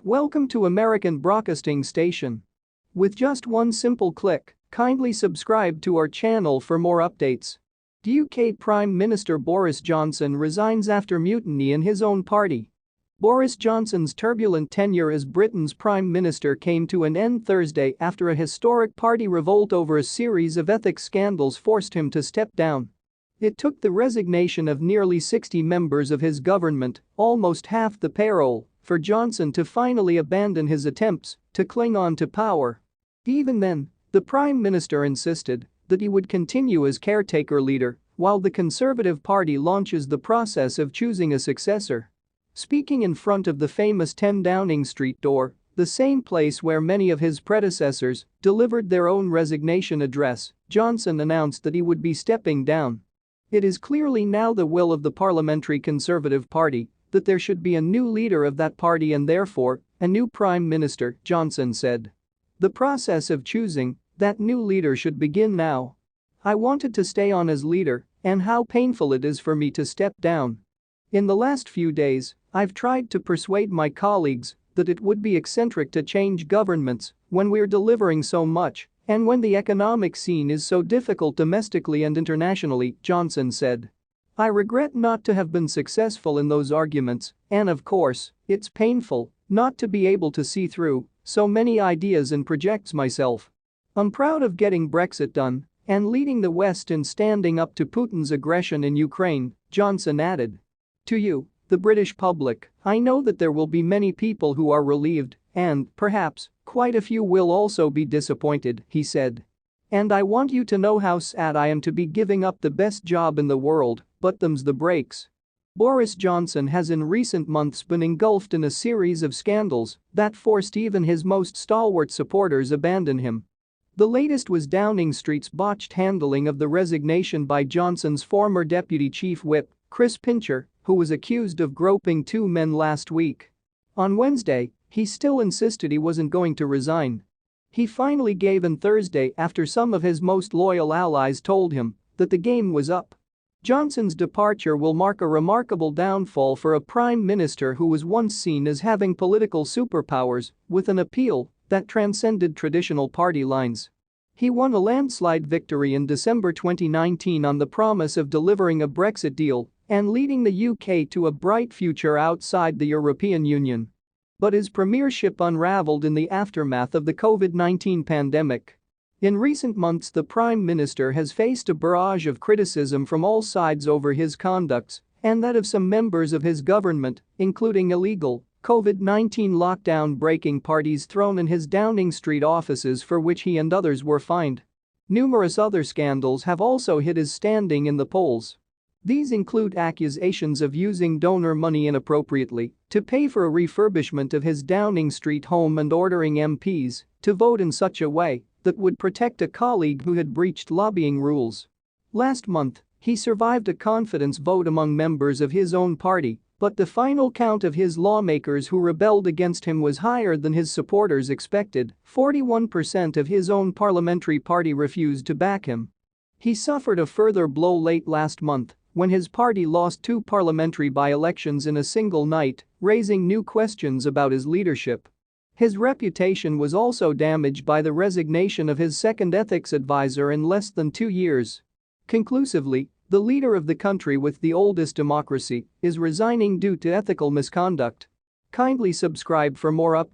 Welcome to American Broadcasting Station. With just one simple click, kindly subscribe to our channel for more updates. The UK Prime Minister Boris Johnson resigns after mutiny in his own party. Boris Johnson's turbulent tenure as Britain's Prime Minister came to an end Thursday after a historic party revolt over a series of ethics scandals forced him to step down. It took the resignation of nearly 60 members of his government, almost half the payroll, for Johnson to finally abandon his attempts to cling on to power. Even then, the Prime Minister insisted that he would continue as caretaker leader while the Conservative Party launches the process of choosing a successor. Speaking in front of the famous 10 Downing Street door, the same place where many of his predecessors delivered their own resignation address, Johnson announced that he would be stepping down. It is clearly now the will of the Parliamentary Conservative Party that there should be a new leader of that party and therefore a new Prime Minister, Johnson said. The process of choosing that new leader should begin now. I wanted to stay on as leader, and how painful it is for me to step down. In the last few days, I've tried to persuade my colleagues that it would be eccentric to change governments when we're delivering so much and when the economic scene is so difficult domestically and internationally, Johnson said. I regret not to have been successful in those arguments, and of course, it's painful not to be able to see through so many ideas and projects myself. I'm proud of getting Brexit done and leading the West in standing up to Putin's aggression in Ukraine, Johnson added. To you, the British public, I know that there will be many people who are relieved and, perhaps, quite a few will also be disappointed, he said. And I want you to know how sad I am to be giving up the best job in the world, but them's the breaks. Boris Johnson has in recent months been engulfed in a series of scandals that forced even his most stalwart supporters abandon him. The latest was Downing Street's botched handling of the resignation by Johnson's former deputy chief whip, Chris Pincher, who was accused of groping 2 men last week. On Wednesday, he still insisted he wasn't going to resign. He finally gave in Thursday after some of his most loyal allies told him that the game was up. Johnson's departure will mark a remarkable downfall for a prime minister who was once seen as having political superpowers with an appeal that transcended traditional party lines. He won a landslide victory in December 2019 on the promise of delivering a Brexit deal and leading the UK to a bright future outside the European Union. But his premiership unraveled in the aftermath of the COVID-19 pandemic. In recent months, the Prime Minister has faced a barrage of criticism from all sides over his conduct and that of some members of his government, including illegal COVID-19 lockdown-breaking parties thrown in his Downing Street offices for which he and others were fined. Numerous other scandals have also hit his standing in the polls. These include accusations of using donor money inappropriately to pay for a refurbishment of his Downing Street home and ordering MPs to vote in such a way that would protect a colleague who had breached lobbying rules. Last month, he survived a confidence vote among members of his own party, but the final count of his lawmakers who rebelled against him was higher than his supporters expected. 41% of his own parliamentary party refused to back him. He suffered a further blow late last month when his party lost 2 parliamentary by-elections in a single night, raising new questions about his leadership. His reputation was also damaged by the resignation of his second ethics advisor in less than 2 years. Conclusively, the leader of the country with the oldest democracy is resigning due to ethical misconduct. Kindly subscribe for more updates.